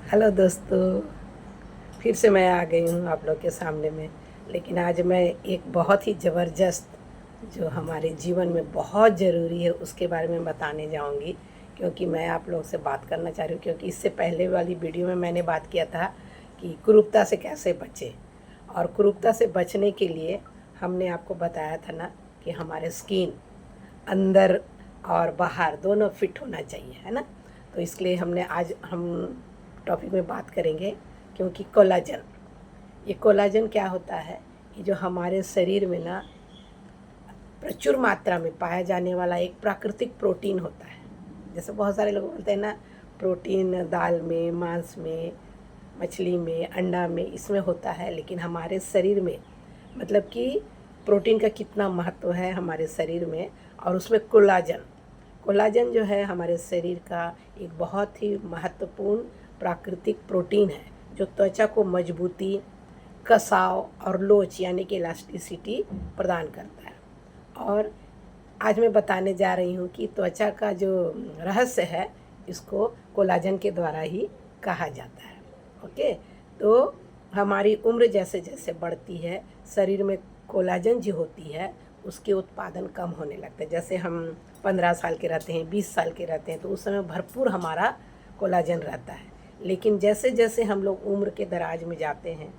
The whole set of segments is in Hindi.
हेलो दोस्तों, फिर से मैं आ गई हूँ आप लोग के सामने में। लेकिन आज मैं एक बहुत ही ज़बरदस्त जो हमारे जीवन में बहुत ज़रूरी है उसके बारे में बताने जाऊँगी। क्योंकि मैं आप लोग से बात करना चाह रही हूँ, क्योंकि इससे पहले वाली वीडियो में मैंने बात किया था कि कुरूपता से कैसे बचें। और कुरूपता से बचने के लिए हमने आपको बताया था ना कि हमारे स्किन अंदर और बाहर दोनों फिट होना चाहिए, है ना। तो इसलिए हमने आज हम टॉपिक में बात करेंगे, क्योंकि कोलाजन, ये कोलाजन क्या होता है। ये जो हमारे शरीर में ना प्रचुर मात्रा में पाया जाने वाला एक प्राकृतिक प्रोटीन होता है। जैसे बहुत सारे लोग बोलते हैं ना, प्रोटीन दाल में, मांस में, मछली में, अंडा में, इसमें होता है। लेकिन हमारे शरीर में मतलब कि प्रोटीन का कितना महत्व है हमारे शरीर में। और उसमें कोलाजन, कोलाजन जो है हमारे शरीर का एक बहुत ही महत्वपूर्ण प्राकृतिक प्रोटीन है, जो त्वचा को मजबूती, कसाव और लोच यानी कि इलास्टिसिटी प्रदान करता है। और आज मैं बताने जा रही हूँ कि त्वचा का जो रहस्य है, इसको कोलाजन के द्वारा ही कहा जाता है। ओके, तो हमारी उम्र जैसे जैसे बढ़ती है, शरीर में कोलाजन जो होती है उसके उत्पादन कम होने लगता है। जैसे हम 15 साल के रहते हैं, 20 साल के रहते हैं, तो उस समय भरपूर हमारा कोलाजन रहता है। लेकिन जैसे जैसे हम लोग उम्र के दराज में जाते हैं,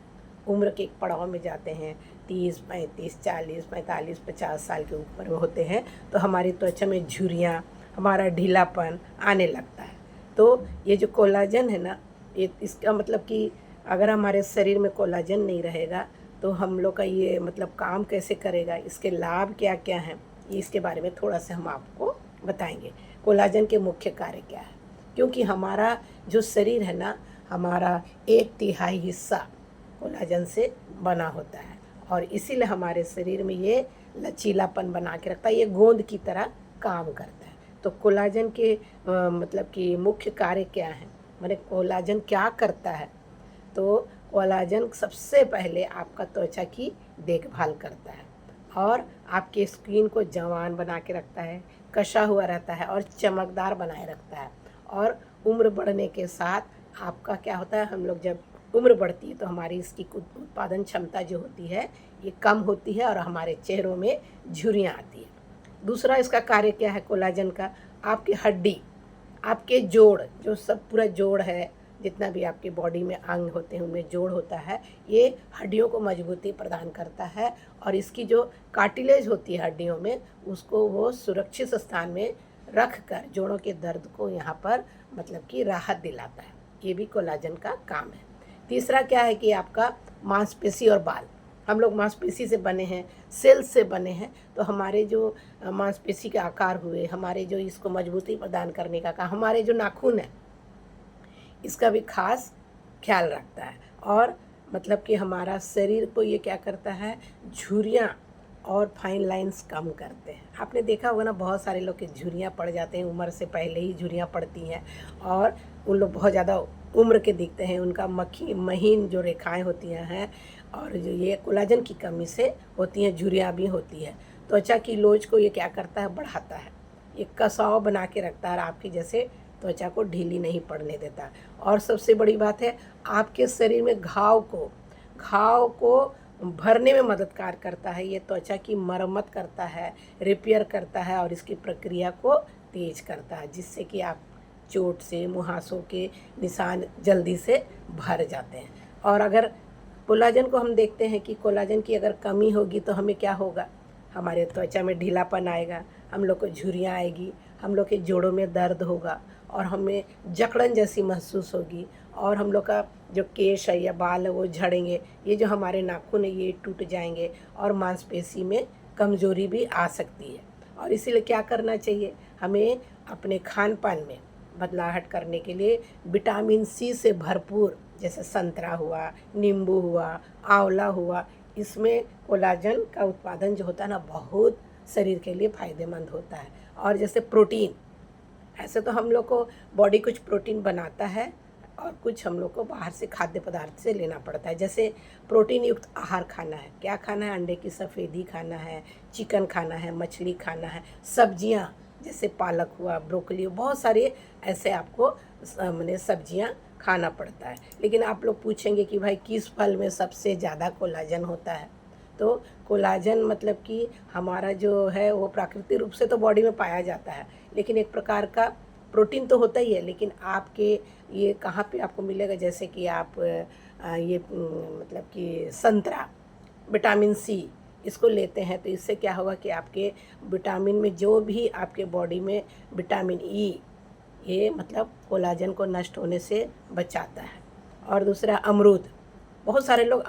उम्र के एक पड़ाव में जाते हैं, 30, 35, 40, 45, 50 साल के ऊपर में होते हैं, तो हमारी त्वचा में झुर्रियाँ, हमारा ढीलापन आने लगता है। तो ये जो कोलाजन है ना, ये इसका मतलब कि अगर हमारे शरीर में कोलाजन नहीं रहेगा तो हम लोग का ये मतलब काम कैसे करेगा, इसके लाभ क्या क्या हैं, ये इसके बारे में थोड़ा सा हम आपको बताएंगे। कोलाजन के मुख्य कार्य क्या है, क्योंकि हमारा जो शरीर है ना, हमारा 1/3 हिस्सा कोलाजन से बना होता है। और इसीलिए हमारे शरीर में ये लचीलापन बना के रखता है, ये गोंद की तरह काम करता है। तो कोलाजन के मतलब कि मुख्य कार्य क्या है, माने कोलाजन क्या करता है। तो कोलाजन सबसे पहले आपका त्वचा की देखभाल करता है और आपके स्किन को जवान बना के रखता है, कसा हुआ रहता है और चमकदार बनाए रखता है। और उम्र बढ़ने के साथ आपका क्या होता है, हम लोग जब उम्र बढ़ती है तो हमारी इसकी उत्पादन क्षमता जो होती है ये कम होती है और हमारे चेहरों में झुर्रियाँ आती है। दूसरा इसका कार्य क्या है कोलाजन का, आपकी हड्डी, आपके जोड़, जो सब पूरा जोड़ है, जितना भी आपकी बॉडी में अंग होते हैं उनमें जोड़ होता है, ये हड्डियों को मजबूती प्रदान करता है। और इसकी जो कार्टिलेज होती है हड्डियों में, उसको वो सुरक्षित स्थान में रख कर जोड़ों के दर्द को यहाँ पर मतलब कि राहत दिलाता है। ये भी कोलाजन का काम है। तीसरा क्या है कि आपका मांसपेशी और बाल, हम लोग मांसपेशी से बने हैं, सेल्स से बने हैं। तो हमारे जो मांसपेशी के आकार हुए, हमारे जो इसको मजबूती प्रदान करने का काम, हमारे जो नाखून है इसका भी खास ख्याल रखता है। और मतलब कि हमारा शरीर को ये क्या करता है, झुर्रियाँ और फाइन लाइंस कम करते हैं। आपने देखा होगा ना, बहुत सारे लोग के झुर्रियाँ पड़ जाते हैं, उम्र से पहले ही झुर्रियाँ पड़ती हैं और उन लोग बहुत ज़्यादा उम्र के दिखते हैं। उनका महीन जो रेखाएं होती हैं और जो ये कोलाजन की कमी से होती हैं, झुर्रियाँ भी होती है। त्वचा की लोच को ये क्या करता है, बढ़ाता है, ये कसाव बना के रखता है, आपकी जैसे त्वचा को ढीली नहीं पड़ने देता। और सबसे बड़ी बात है, आपके शरीर में घाव को भरने में मददगार करता है। ये त्वचा की मरम्मत करता है, रिपेयर करता है और इसकी प्रक्रिया को तेज करता है, जिससे कि आप चोट से, मुहासों के निशान जल्दी से भर जाते हैं। और अगर कोलाजन को हम देखते हैं कि कोलाजन की अगर कमी होगी तो हमें क्या होगा, हमारे त्वचा में ढीलापन आएगा, हम लोग को झुर्रियाँ आएगी, हम लोग के जोड़ों में दर्द होगा और हमें जकड़न जैसी महसूस होगी। और हम लोग का जो केश है या बाल है वो झड़ेंगे, ये जो हमारे नाखून है ये टूट जाएंगे और मांसपेशी में कमजोरी भी आ सकती है। और इसीलिए क्या करना चाहिए, हमें अपने खान पान में बदलाहट करने के लिए विटामिन सी से भरपूर, जैसे संतरा हुआ, नींबू हुआ, आंवला हुआ, इसमें कोलाजन का उत्पादन जो होता है ना, बहुत शरीर के लिए फ़ायदेमंद होता है। और जैसे प्रोटीन, ऐसे तो हम लोग को बॉडी कुछ प्रोटीन बनाता है और कुछ हम लोग को बाहर से खाद्य पदार्थ से लेना पड़ता है। जैसे प्रोटीन युक्त आहार खाना है, क्या खाना है, अंडे की सफ़ेदी खाना है, चिकन खाना है, मछली खाना है, सब्जियां जैसे पालक हुआ, ब्रोकली, बहुत सारे ऐसे आपको मैंने सब्जियां खाना पड़ता है। लेकिन आप लोग पूछेंगे कि भाई किस फल में सबसे ज़्यादा कोलाजन होता है? तो कोलाजन मतलब कि हमारा जो है वो प्राकृतिक रूप से तो बॉडी में पाया जाता है, लेकिन एक प्रकार का प्रोटीन तो होता ही है। लेकिन आपके ये कहाँ पे आपको मिलेगा? जैसे कि आप मतलब कि संतरा, विटामिन सी इसको लेते हैं तो इससे क्या होगा कि आपके विटामिन में जो भी आपके बॉडी में विटामिन ई, ये मतलब कोलाजन को नष्ट होने से बचाता है। और दूसरा अमरूद, बहुत सारे लोग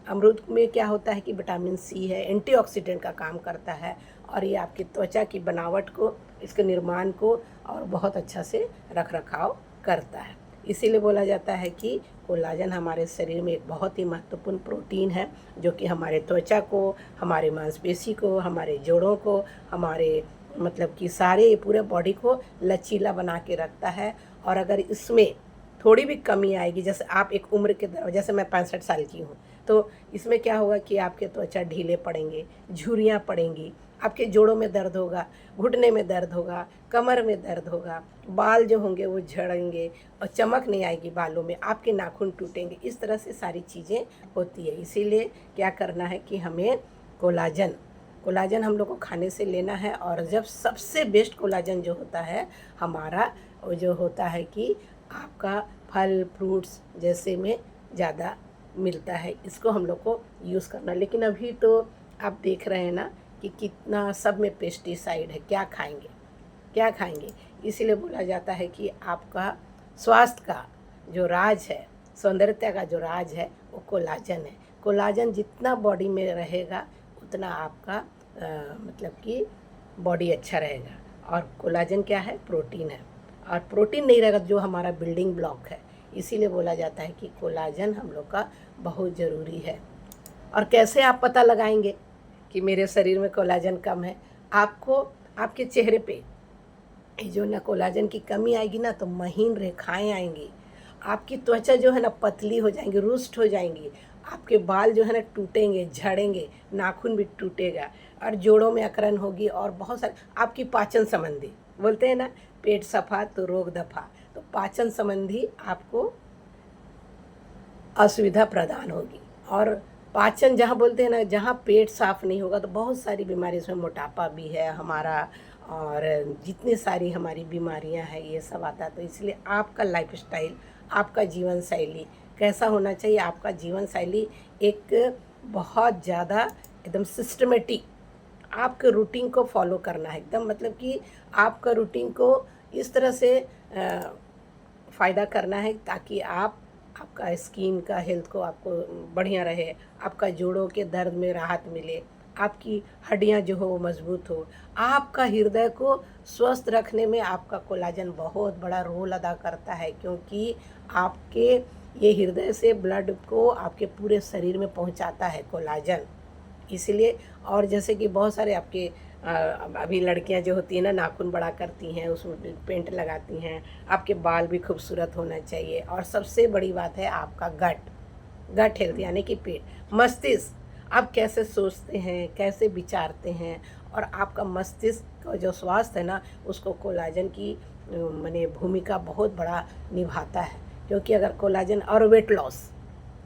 अमरूद में क्या होता है कि विटामिन सी है, एंटीऑक्सीडेंट का काम करता है और ये आपकी त्वचा की बनावट को, इसके निर्माण को और बहुत अच्छा से रख रखाव करता है। इसीलिए बोला जाता है कि कोलाजन हमारे शरीर में एक बहुत ही महत्वपूर्ण प्रोटीन है, जो कि हमारे त्वचा को, हमारे मांसपेशी को, हमारे जोड़ों को, हमारे मतलब कि सारे पूरे बॉडी को लचीला बना के रखता है। और अगर इसमें थोड़ी भी कमी आएगी, जैसे आप एक उम्र के दौरान, जैसे मैं 65 साल की हूँ, तो इसमें क्या होगा कि आपके त्वचा ढीले पड़ेंगे, झुर्रियाँ पड़ेंगी, आपके जोड़ों में दर्द होगा, घुटने में दर्द होगा, कमर में दर्द होगा, बाल जो होंगे वो झड़ेंगे और चमक नहीं आएगी बालों में, आपके नाखून टूटेंगे। इस तरह से सारी चीज़ें होती है। इसीलिए क्या करना है कि हमें कोलाजन हम लोग को खाने से लेना है। और जब सबसे बेस्ट कोलाजन जो होता है हमारा, वो जो होता है कि आपका फल फ्रूट्स जैसे में ज़्यादा मिलता है, इसको हम लोग को यूज़ करना। लेकिन अभी तो आप देख रहे हैं ना कि कितना सब में पेस्टिसाइड है, क्या खाएंगे। इसीलिए बोला जाता है कि आपका स्वास्थ्य का जो राज है, सौंदर्यता का जो राज है, वो कोलाजन है। कोलाजन जितना बॉडी में रहेगा उतना आपका मतलब कि बॉडी अच्छा रहेगा। और कोलाजन क्या है? प्रोटीन है। और प्रोटीन नहीं रहेगा जो हमारा बिल्डिंग ब्लॉक है। इसीलिए बोला जाता है कि कोलाजन हम लोग का बहुत ज़रूरी है। और कैसे आप पता लगाएंगे कि मेरे शरीर में कोलाजन कम है? आपको आपके चेहरे पे जो ना कोलाजन की कमी आएगी ना, तो महीन रेखाएं आएंगी, आपकी त्वचा जो है ना पतली हो जाएंगी, रुष्ट हो जाएंगी, आपके बाल जो है ना टूटेंगे, झड़ेंगे, नाखून भी टूटेगा और जोड़ों में अकड़न होगी। और बहुत सारे आपकी पाचन संबंधी, बोलते हैं ना पेट सफा तो रोग दफा, तो पाचन संबंधी आपको असुविधा प्रदान होगी। और पाचन जहाँ बोलते हैं ना, जहाँ पेट साफ नहीं होगा तो बहुत सारी बीमारी, इसमें मोटापा भी है हमारा और जितनी सारी हमारी बीमारियां हैं ये सब आता है। तो इसलिए आपका लाइफस्टाइल, आपका जीवन शैली कैसा होना चाहिए? आपका जीवन शैली एक बहुत ज़्यादा एकदम सिस्टमेटिक, आपके रूटीन को फॉलो करना है एकदम, मतलब कि आपका रूटीन को इस तरह से फ़ायदा करना है ताकि आपका स्किन का हेल्थ को आपको बढ़िया रहे, आपका जोड़ों के दर्द में राहत मिले, आपकी हड्डियां जो हो वो मजबूत हो, आपका हृदय को स्वस्थ रखने में आपका कोलाजन बहुत बड़ा रोल अदा करता है, क्योंकि आपके ये हृदय से ब्लड को आपके पूरे शरीर में पहुंचाता है कोलाजन। इसलिए और जैसे कि बहुत सारे आपके अभी लड़कियां जो होती हैं ना, नाखून बड़ा करती हैं, उसमें पेंट लगाती हैं, आपके बाल भी खूबसूरत होना चाहिए। और सबसे बड़ी बात है आपका गट हेल्थ, यानी कि पेट, मस्तिष्क, आप कैसे सोचते हैं, कैसे विचारते हैं, और आपका मस्तिष्क का जो स्वास्थ्य है ना, उसको कोलाजन की माने भूमिका बहुत बड़ा निभाता है। क्योंकि अगर कोलाजन और वेट लॉस,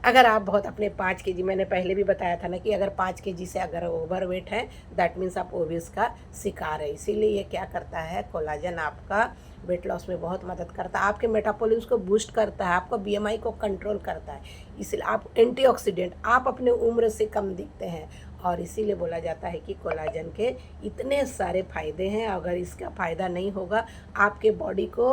अगर आप बहुत अपने 5 केजी, मैंने पहले भी बताया था ना कि अगर 5 केजी से अगर ओवर वेट है, दैट मीन्स आप ओबेस का शिकार है। इसीलिए ये क्या करता है, कोलाजन आपका वेट लॉस में बहुत मदद करता है, आपके मेटाबॉलिज्म को बूस्ट करता है, आपका बीएमआई को कंट्रोल करता है। इसलिए आप एंटीऑक्सीडेंट, आप अपने उम्र से कम दिखते हैं। और इसीलिए बोला जाता है कि कोलाजन के इतने सारे फ़ायदे हैं। अगर इसका फ़ायदा नहीं होगा, आपके बॉडी को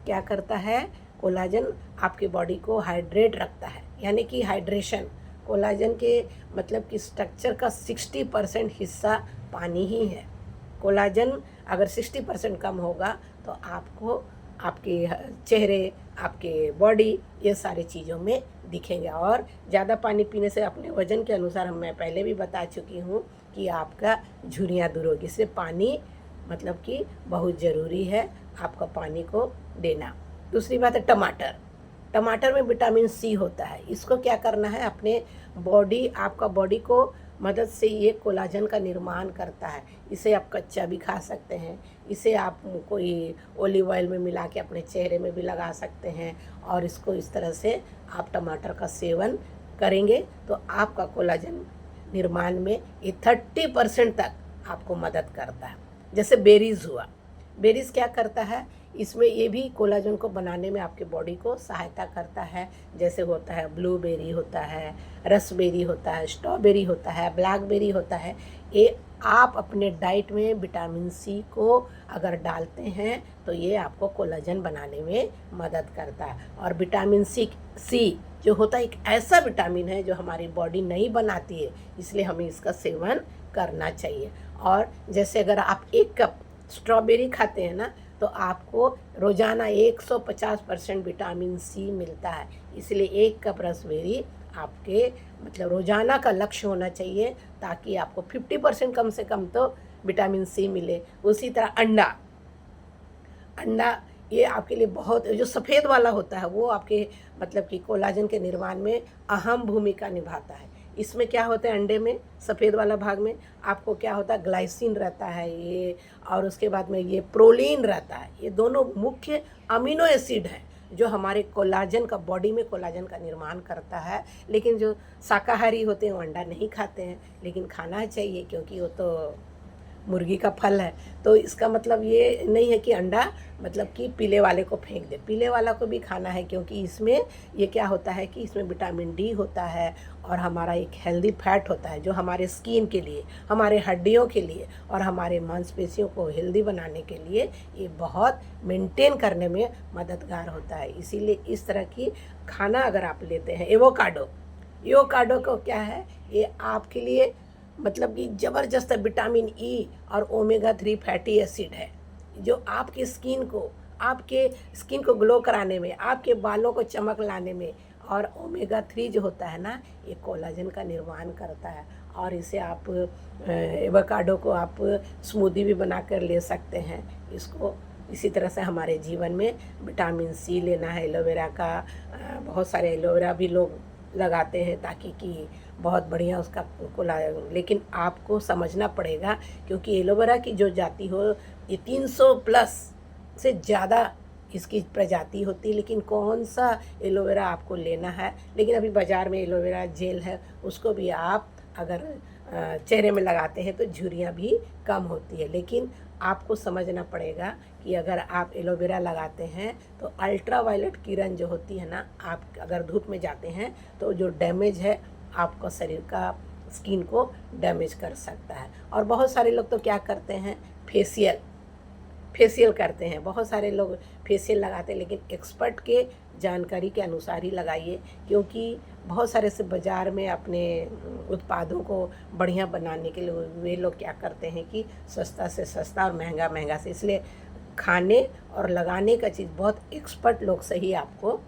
क्या करता है, कोलाजन आपके बॉडी को हाइड्रेट रखता है, यानी कि हाइड्रेशन। कोलाजन के मतलब कि स्ट्रक्चर का 60% हिस्सा पानी ही है। कोलाजन अगर 60% कम होगा तो आपको आपके चेहरे, आपके बॉडी, ये सारी चीज़ों में दिखेंगे। और ज़्यादा पानी पीने से अपने वज़न के अनुसार मैं पहले भी बता चुकी हूँ कि आपका झुर्रियाँ दूर होगी। इसलिए पानी मतलब कि बहुत ज़रूरी है आपका पानी को देना। दूसरी बात है टमाटर में विटामिन सी होता है। इसको क्या करना है, अपने बॉडी, आपका बॉडी को मदद से ये कोलाजन का निर्माण करता है। इसे आप कच्चा भी खा सकते हैं, इसे आप कोई ऑलिव ऑयल में मिला के अपने चेहरे में भी लगा सकते हैं, और इसको इस तरह से आप टमाटर का सेवन करेंगे तो आपका कोलाजन निर्माण में ये 30% तक आपको मदद करता है। जैसे बेरीज़ हुआ, बेरीज़ क्या करता है, इसमें ये भी कोलाजन को बनाने में आपके बॉडी को सहायता करता है। जैसे होता है ब्लूबेरी होता है, रसबेरी होता है, स्ट्रॉबेरी होता है, ब्लैकबेरी होता है। ये आप अपने डाइट में विटामिन सी को अगर डालते हैं तो ये आपको कोलाजन बनाने में मदद करता है। और विटामिन सी जो होता है एक ऐसा विटामिन है जो हमारी बॉडी नहीं बनाती है, इसलिए हमें इसका सेवन करना चाहिए। और जैसे अगर आप 1 कप स्ट्रॉबेरी खाते हैं ना, तो आपको रोज़ाना 150% विटामिन सी मिलता है। इसलिए 1 कप रसबेरी आपके मतलब रोज़ाना का लक्ष्य होना चाहिए, ताकि आपको 50% कम से कम तो विटामिन सी मिले। उसी तरह अंडा ये आपके लिए बहुत, जो सफ़ेद वाला होता है वो आपके मतलब कि कोलाजन के निर्माण में अहम भूमिका निभाता है। इसमें क्या होता है, अंडे में सफ़ेद वाला भाग में आपको क्या होता है, ग्लाइसिन रहता है ये, और उसके बाद में ये प्रोलीन रहता है। ये दोनों मुख्य अमीनो एसिड हैं जो हमारे कोलाजन का, बॉडी में कोलाजन का निर्माण करता है। लेकिन जो शाकाहारी होते हैं वो अंडा नहीं खाते हैं, लेकिन खाना चाहिए क्योंकि वो तो मुर्गी का फल है। तो इसका मतलब ये नहीं है कि अंडा मतलब कि पीले वाले को फेंक दे, पीले वाला को भी खाना है, क्योंकि इसमें ये क्या होता है कि इसमें विटामिन डी होता है, और हमारा एक हेल्दी फैट होता है जो हमारे स्किन के लिए, हमारे हड्डियों के लिए और हमारे मांसपेशियों को हेल्दी बनाने के लिए ये बहुत मेंटेन करने में मददगार होता है। इसीलिए इस तरह की खाना अगर आप लेते हैं, एवोकाडो को क्या है, ये आपके लिए मतलब कि ज़बरदस्त विटामिन ई और ओमेगा 3 फैटी एसिड है, जो आपके स्किन को ग्लो कराने में, आपके बालों को चमक लाने में, और ओमेगा 3 जो होता है ना, ये कोलाजन का निर्माण करता है। और इसे आप एवोकाडो को आप स्मूदी भी बनाकर ले सकते हैं इसको। इसी तरह से हमारे जीवन में विटामिन सी लेना है। एलोवेरा का बहुत सारे एलोवेरा भी लोग लगाते हैं ताकि कि बहुत बढ़िया उसका लेकिन आपको समझना पड़ेगा, क्योंकि एलोवेरा की जो जाति हो ये 300 प्लस से ज़्यादा इसकी प्रजाति होती है। लेकिन कौन सा एलोवेरा आपको लेना है, लेकिन अभी बाज़ार में एलोवेरा जेल है, उसको भी आप अगर चेहरे में लगाते हैं तो झुर्रियाँ भी कम होती है। लेकिन आपको समझना पड़ेगा कि अगर आप एलोवेरा लगाते हैं तो अल्ट्रा वायलेट किरण जो होती है ना, आप अगर धूप में जाते हैं तो जो डैमेज है आपका शरीर का, स्किन को डैमेज कर सकता है। और बहुत सारे लोग तो क्या करते हैं, फेशियल करते हैं। बहुत सारे लोग फेशियल लगाते हैं, लेकिन एक्सपर्ट के जानकारी के अनुसार ही लगाइए, क्योंकि बहुत सारे से बाज़ार में अपने उत्पादों को बढ़िया बनाने के लिए वे लोग क्या करते हैं कि सस्ता से सस्ता और महंगा से, इसलिए खाने और लगाने का चीज़ बहुत एक्सपर्ट लोग से ही आपको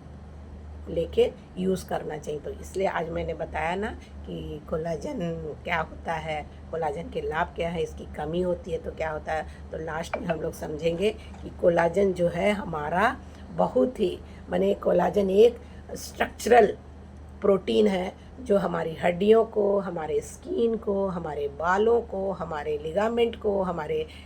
लेके यूज़ करना चाहिए। तो इसलिए आज मैंने बताया ना कि कोलाजन क्या होता है, कोलाजन के लाभ क्या है, इसकी कमी होती है तो क्या होता है। तो लास्ट में हम लोग समझेंगे कि कोलाजन जो है हमारा बहुत ही कोलाजन एक स्ट्रक्चरल प्रोटीन है जो हमारी हड्डियों को, हमारे स्किन को, हमारे बालों को, हमारे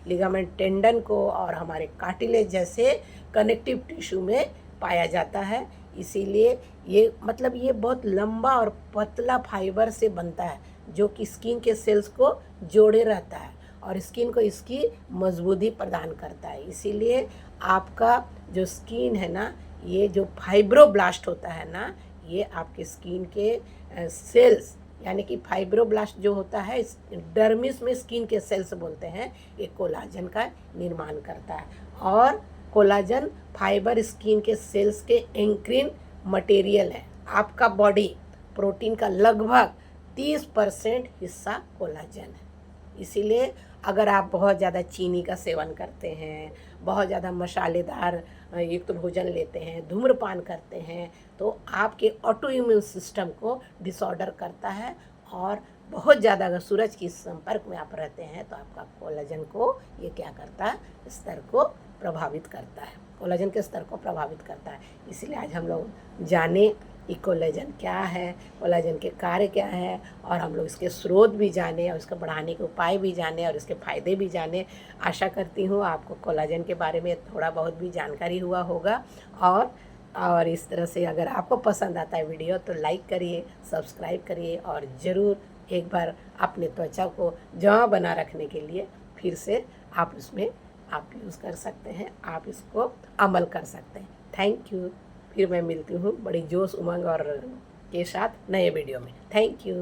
लिगामेंट टेंडन को और हमारे कार्टिलेज जैसे कनेक्टिव टिश्यू में पाया जाता है। इसीलिए ये बहुत लंबा और पतला फाइबर से बनता है, जो कि स्किन के सेल्स को जोड़े रहता है और स्किन को इसकी मजबूती प्रदान करता है। इसीलिए आपका जो स्किन है ना, ये जो फाइब्रोब्लास्ट होता है ना, ये आपके स्किन के सेल्स, यानी कि फाइब्रोब्लास्ट जो होता है डर्मिस में स्किन के सेल्स बोलते हैं, ये कोलाजन का निर्माण करता है। और कोलाजन फाइबर स्किन के सेल्स के एंकरिंग मटेरियल है। आपका बॉडी प्रोटीन का लगभग 30% हिस्सा कोलाजन है। इसीलिए अगर आप बहुत ज़्यादा चीनी का सेवन करते हैं, बहुत ज़्यादा मसालेदार युक्त भोजन लेते हैं, धूम्रपान करते हैं, तो आपके ऑटो इम्यून सिस्टम को डिसऑर्डर करता है। और बहुत ज़्यादा अगर सूरज के संपर्क में आप रहते हैं तो आपका कोलाजन को ये क्या करता है, स्तर को प्रभावित करता है, कोलाजन के स्तर को प्रभावित करता है। इसलिए आज हम लोग जाने कि कोलेजन क्या है, कोलेजन के कार्य क्या है, और हम लोग इसके स्रोत भी जाने और इसको बढ़ाने के उपाय भी जाने और इसके फ़ायदे भी जाने। आशा करती हूँ आपको कोलेजन के बारे में थोड़ा बहुत भी जानकारी हुआ होगा। और इस तरह से अगर आपको पसंद आता है वीडियो तो लाइक करिए, सब्सक्राइब करिए, और ज़रूर एक बार अपने त्वचा को जवां बना रखने के लिए फिर से आप उसमें आप यूज़ कर सकते हैं, आप इसको अमल कर सकते हैं। Thank you. फिर मैं मिलती हूँ बड़ी जोश उमंग और के साथ नए वीडियो में। Thank you.